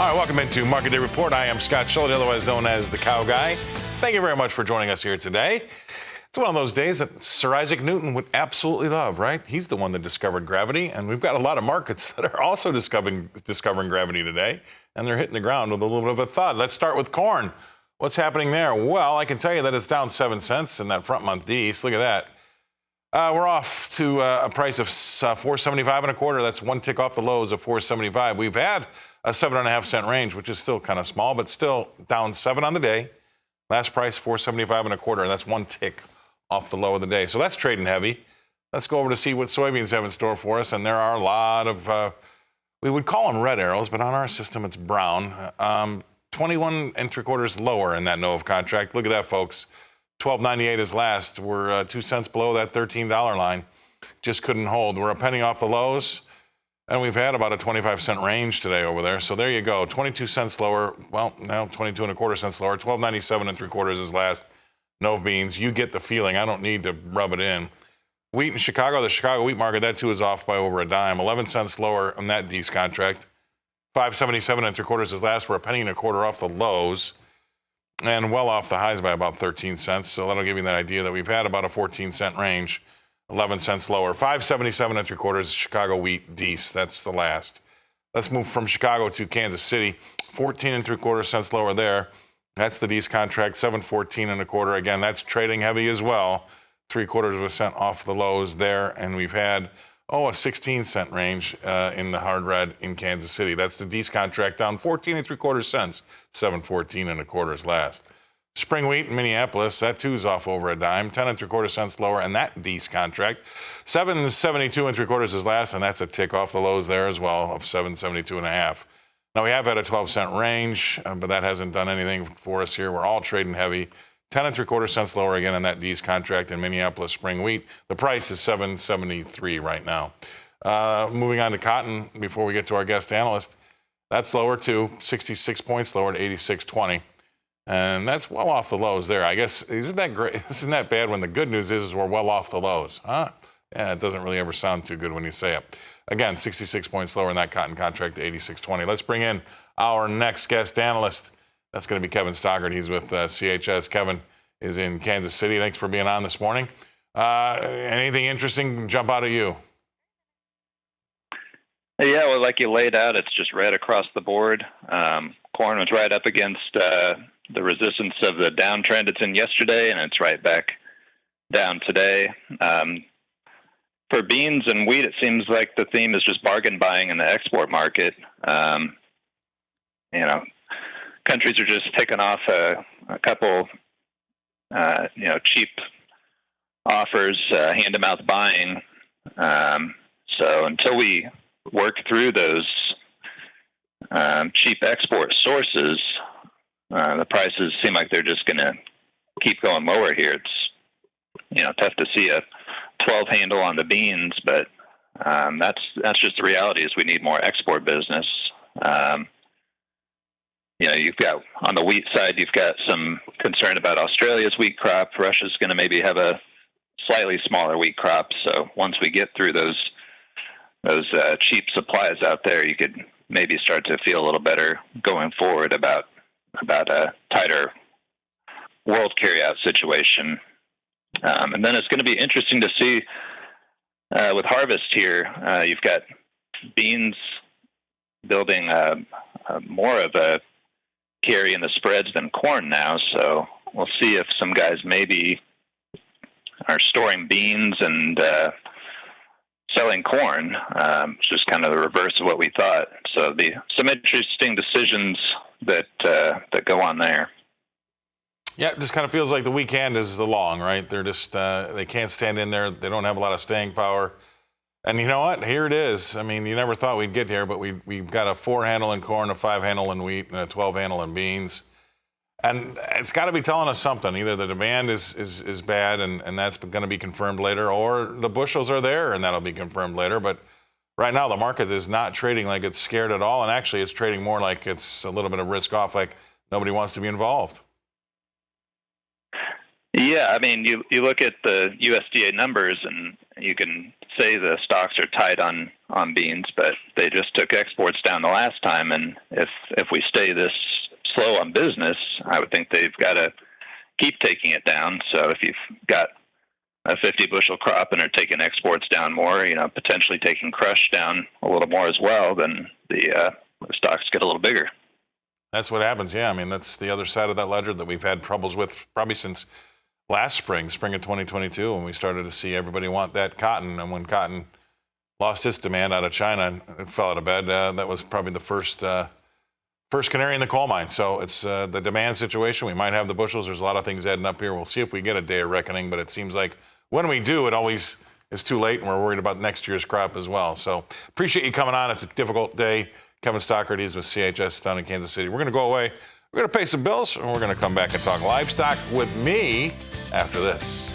All right, welcome into Market Day Report. I am Scott Shellady, otherwise known as the Cow Guy. Thank you very much for joining us here today. It's one of those days that Sir Isaac Newton would absolutely love, right? He's the one that discovered gravity, and we've got a lot of markets that are also discovering gravity today, and they're hitting the ground with a little bit of a thud. Let's start with corn. What's happening there? Well, I can tell you that it's down 7 cents in that front month East. Look at that. We're off to a price of $4.75 and a quarter. That's one tick off the lows of $4.75. We've had a 7.5 cent range, which is still kind of small, but still down 7 on the day. Last price $4.75 and a quarter, and that's one tick off the low of the day. So that's trading heavy. Let's go over to see what soybeans have in store for us. And there are a lot of, we would call them red arrows, but on our system it's brown. 21 3/4 lower in that NOVA contract. Look at that, folks. 12.98 is last. We're 2 cents below that $13 line. Just couldn't hold. We're a penny off the lows, and we've had about a 25-cent range today over there. So there you go. 22 cents lower. Well, now 22 1/4 cents lower. 12.97 3/4 is last. No beans. You get the feeling. I don't need to rub it in. Wheat in Chicago, the Chicago wheat market, that too is off by over a dime. 11 cents lower on that D's contract. 5.77 3/4 is last. We're a penny and a quarter off the lows, and well off the highs by about 13 cents. So that'll give you that idea that we've had about a 14-cent range. 11 cents lower. 5.77 3/4 is Chicago wheat D's. That's the last. Let's move from Chicago to Kansas City. 14 3/4 cents lower there. That's the D's contract. 7.14 1/4. Again, that's trading heavy as well. 3/4 cent off the lows there, and we've had a 16-cent range in the hard red in Kansas City. That's the D's contract down 14 3/4 cents. 7.14 1/4 is last. Spring wheat in Minneapolis, that too is off over a dime. 10 3/4 cents lower, and that D's contract. 7.72 3/4 is last, and that's a tick off the lows there as well of 7.72 1/2. Now we have had a 12-cent range, but that hasn't done anything for us here. We're all trading heavy. 10 3/4 cents lower again on that D's contract in Minneapolis spring wheat. The price is $7.73 right now. Moving on to cotton before we get to our guest analyst. That's lower too, 66 points lower to 86.20. And that's well off the lows there. I guess, isn't that great? Isn't that bad when the good news is we're well off the lows, huh? Yeah, it doesn't really ever sound too good when you say it. Again, 66 points lower in that cotton contract to 86.20. Let's bring in our next guest analyst. That's going to be Kevin Stockard. He's with CHS. Kevin is in Kansas City. Thanks for being on this morning. Anything interesting jump out at you? Yeah, well, like you laid out, it's just red across the board. Corn was right up against the resistance of the downtrend it's in yesterday, and it's right back down today. For beans and wheat, it seems like the theme is just bargain buying in the export market. Countries are just picking off a couple, cheap offers, hand-to-mouth buying. So until we work through those cheap export sources, the prices seem like they're just going to keep going lower here. It's, tough to see a 12 handle on the beans, but that's just the reality is we need more export business. You've got on the wheat side, you've got some concern about Australia's wheat crop. Russia's going to maybe have a slightly smaller wheat crop. So once we get through those cheap supplies out there, you could maybe start to feel a little better going forward about a tighter world carryout situation. And then it's going to be interesting to see with harvest here. You've got beans building more of a carry in the spreads than corn now. So we'll see if some guys maybe are storing beans and selling corn. It's just kind of the reverse of what we thought. So there'll be some interesting decisions that go on there. Yeah, it just kind of feels like the weekend is the long, right? They're just, they can't stand in there. They don't have a lot of staying power. And you know what? Here it is. I mean, you never thought we'd get here, but we've got a 4 handle in corn, a 5 handle in wheat, and a 12 handle in beans. And it's got to be telling us something. Either the demand is bad, and that's going to be confirmed later, or the bushels are there, and that'll be confirmed later. But right now, the market is not trading like it's scared at all, and actually it's trading more like it's a little bit of risk off, like nobody wants to be involved. Yeah, I mean, you look at the USDA numbers, you can say the stocks are tight on beans, but they just took exports down the last time. And if we stay this slow on business, I would think they've got to keep taking it down. So if you've got a 50 bushel crop and are taking exports down more, potentially taking crush down a little more as well, then the stocks get a little bigger. That's what happens. Yeah. I mean, that's the other side of that ledger that we've had troubles with probably since last spring of 2022, when we started to see everybody want that cotton. And when cotton lost its demand out of China, it fell out of bed. That was probably the first canary in the coal mine. So it's the demand situation. We might have the bushels. There's a lot of things adding up here. We'll see if we get a day of reckoning, but it seems like when we do, it always is too late, and we're worried about next year's crop as well. So appreciate you coming on. It's a difficult day. Kevin Stockard, he's with CHS down in Kansas City. We're going to go away. We're going to pay some bills, and we're going to come back and talk livestock with me after this.